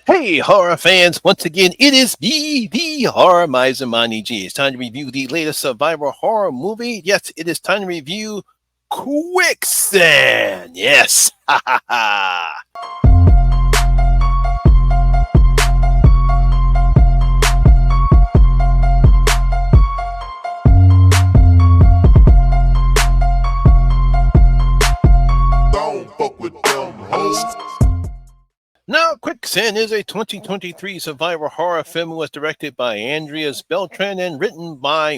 Hey, horror fans! Once again, it is me, the Horror Miser Monty G. It's time to review the latest survival horror movie. Yes, it is time to review Quicksand. Yes, ha ha ha. Don't fuck with them hoes. Now, Quicksand is a 2023 survival horror film. It was directed by Andreas Beltran and written by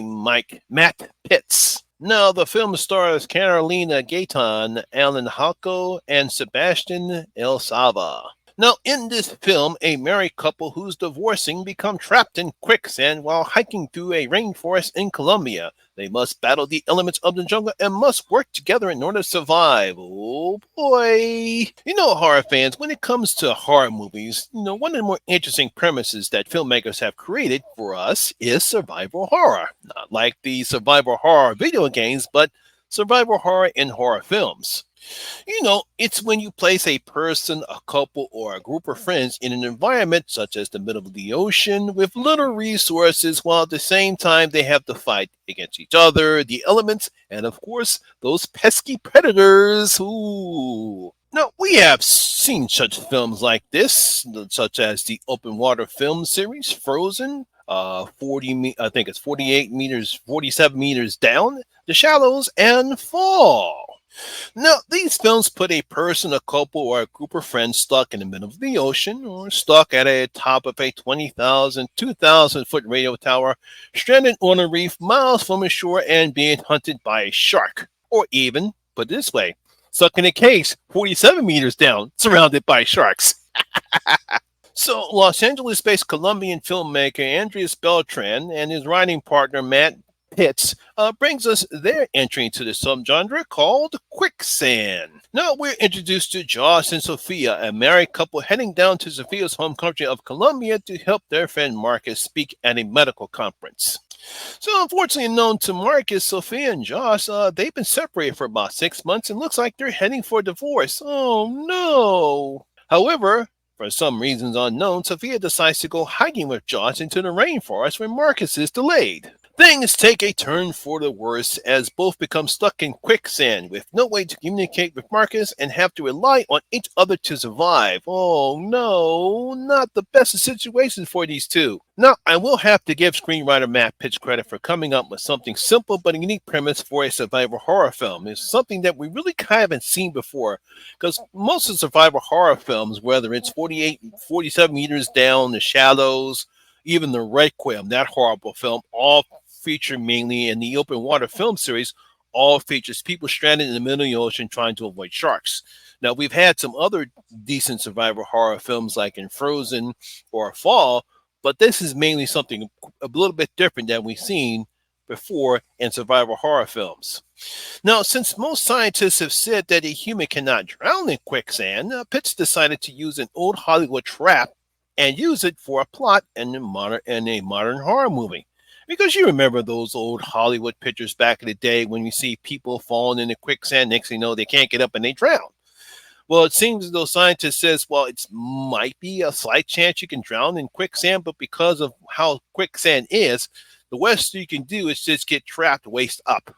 Matt Pitts. Now, the film stars Carolina Gayton, Alan Halko, and Sebastian El Sava. Now, in this film, a married couple who's divorcing become trapped in quicksand while hiking through a rainforest in Colombia. They must battle the elements of the jungle and must work together in order to survive. Oh boy. Horror fans, when it comes to horror movies, one of the more interesting premises that filmmakers have created for us is survival horror. Not like the survival horror video games, but survival horror in horror films. It's when you place a person, a couple, or a group of friends in an environment such as the middle of the ocean with little resources, while at the same time they have to fight against each other, the elements, and of course, those pesky predators. Ooh. Now, we have seen such films like this, such as the open water film series, Frozen, I think it's 48 meters, 47 meters down, The Shallows, and Fall. Now, these films put a person, a couple, or a group of friends stuck in the middle of the ocean or stuck at the top of a 20,000, 2,000-foot radio tower, stranded on a reef miles from the shore and being hunted by a shark. Or even, put it this way, stuck in a cage 47 meters down, surrounded by sharks. So, Los Angeles-based Colombian filmmaker Andreas Beltran and his writing partner Matt Pitts brings us their entry into the subgenre called Quicksand. Now we're introduced to Josh and Sophia, a married couple heading down to Sophia's home country of Colombia to help their friend Marcus speak at a medical conference. So, unfortunately, known to Marcus, Sophia and Josh, they've been separated for about 6 months and looks like they're heading for divorce. Oh no! However, for some reasons unknown, Sophia decides to go hiking with Josh into the rainforest when Marcus is delayed. Things take a turn for the worse as both become stuck in quicksand with no way to communicate with Marcus and have to rely on each other to survive. Oh no, not the best of situations for these two. Now, I will have to give screenwriter Matt Pitts credit for coming up with something simple but a unique premise for a survival horror film. It's something that we really kind of haven't seen before because most of the survival horror films, whether it's 48, 47 meters down, The Shallows, even The Requiem, that horrible film, all feature mainly in the open water film series, all features people stranded in the middle of the ocean trying to avoid sharks. Now, we've had some other decent survival horror films like in Frozen or Fall, but this is mainly something a little bit different than we've seen before in survival horror films. Now, since most scientists have said that a human cannot drown in quicksand, Pitts decided to use an old Hollywood trap and use it for a plot in a modern horror movie. Because you remember those old Hollywood pictures back in the day when you see people falling in the quicksand, next thing you know, they can't get up and they drown. Well, it seems as though scientists says, well, it might be a slight chance you can drown in quicksand, but because of how quicksand is, the worst you can do is just get trapped waist up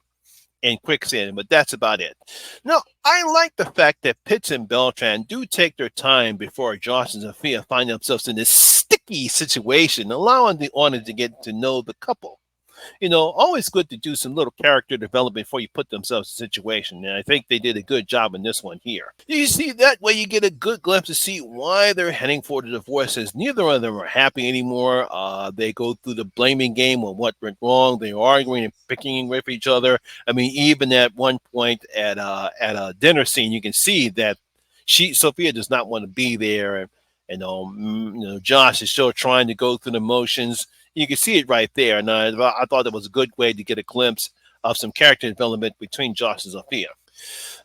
in quicksand, but that's about it. Now, I like the fact that Pitts and Beltran do take their time before Josh and Sophia find themselves in this sticky situation, allowing the audience to get to know the couple. Always good to do some little character development before you put themselves in a situation. And I think they did a good job in this one here. You see, that way you get a good glimpse to see why they're heading for the divorce, as neither of them are happy anymore. They go through the blaming game on what went wrong. They're arguing and picking with each other. I mean, even at one point at a dinner scene, you can see that Sophia does not want to be there. And Josh is still trying to go through the motions. You can see it right there. And I thought that was a good way to get a glimpse of some character development between Josh and Sophia.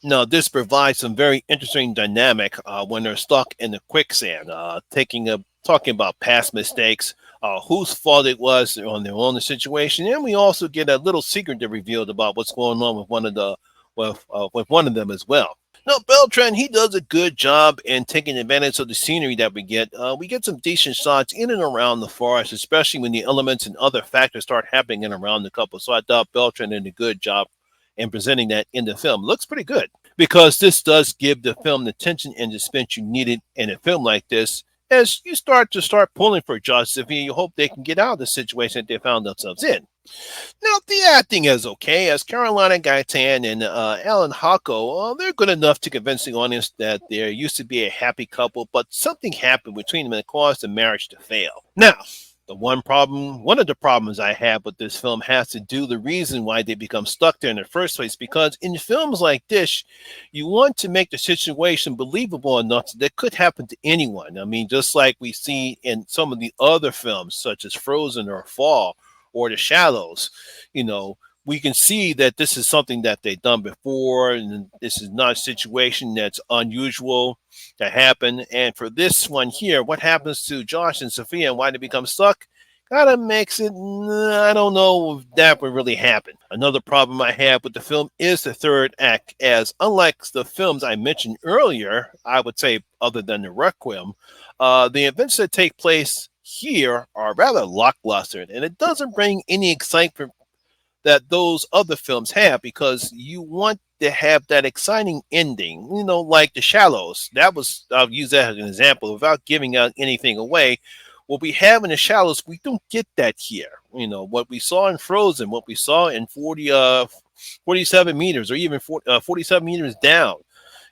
Now, this provides some very interesting dynamic when they're stuck in the quicksand, talking about past mistakes, whose fault it was on their own situation, and we also get a little secret that revealed about what's going on with one of them as well. No, Beltran, he does a good job in taking advantage of the scenery that we get. We get some decent shots in and around the forest, especially when the elements and other factors start happening in and around the couple. So I thought Beltran did a good job in presenting that in the film. Looks pretty good because this does give the film the tension and suspense you needed in a film like this. As you start pulling for Josh Sophia, you hope they can get out of the situation that they found themselves in. Now, the acting is okay, as Carolina Gaitan and Alan Hocko, they're good enough to convince the audience that there used to be a happy couple, but something happened between them that caused the marriage to fail. Now, one of the problems I have with this film has to do the reason why they become stuck there in the first place. Because in films like this, you want to make the situation believable enough that could happen to anyone. I mean, just like we see in some of the other films, such as Frozen or Fall or The Shallows, you know, we can see that this is something that they've done before, and this is not a situation that's unusual to happen. And for this one here, what happens to Josh and Sophia and why they become stuck kind of makes it, I don't know if that would really happen. Another problem I have with the film is the third act, as unlike the films I mentioned earlier, I would say other than the Requiem, the events that take place here are rather lackluster, and it doesn't bring any excitement that those other films have, because you want to have that exciting ending, like The Shallows. That was, I'll use that as an example without giving out anything away. What we have in The Shallows, we don't get that here. What we saw in Frozen, what we saw in 47 meters, or even 47 meters down,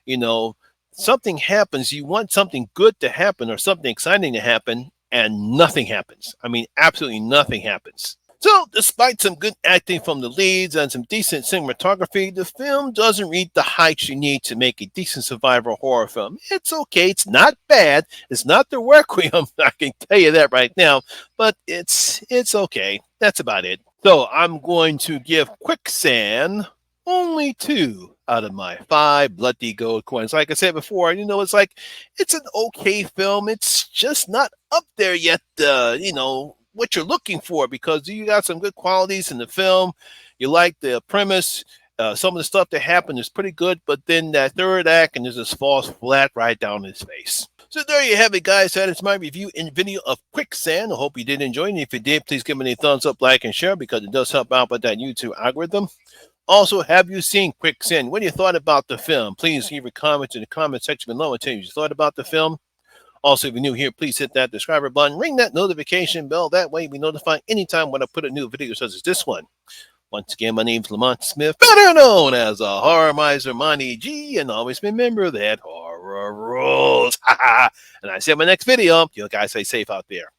you know, something happens. You want something good to happen or something exciting to happen, and nothing happens. I mean, absolutely nothing happens. So, despite some good acting from the leads and some decent cinematography, the film doesn't reach the heights you need to make a decent survival horror film. It's okay. It's not bad. It's not the Requiem. I can tell you that right now. But it's okay. That's about it. So, I'm going to give Quicksand only 2 out of my 5 bloody gold coins. Like I said before, it's an okay film. It's just not up there yet. What you're looking for, because you got some good qualities in the film. You like the premise. Some of the stuff that happened is pretty good, but then that third act and just falls flat right down his face. So there you have it, guys. That is my review and video of Quicksand. I hope you did enjoy it. And if you did, please give me a thumbs up, like, and share, because it does help out with that YouTube algorithm. Also, have you seen Quicksand? What do you thought about the film? Please leave a comment in the comment section below and tell me what you thought about the film. Also, if you're new here, please hit that subscribe button, ring that notification bell. That way, we notify anytime when I put a new video such as this one. Once again, my name's Lamont Smith, better known as a Horror Miser Monty G, and always remember that horror rules. And I see you in my next video. You guys stay safe out there.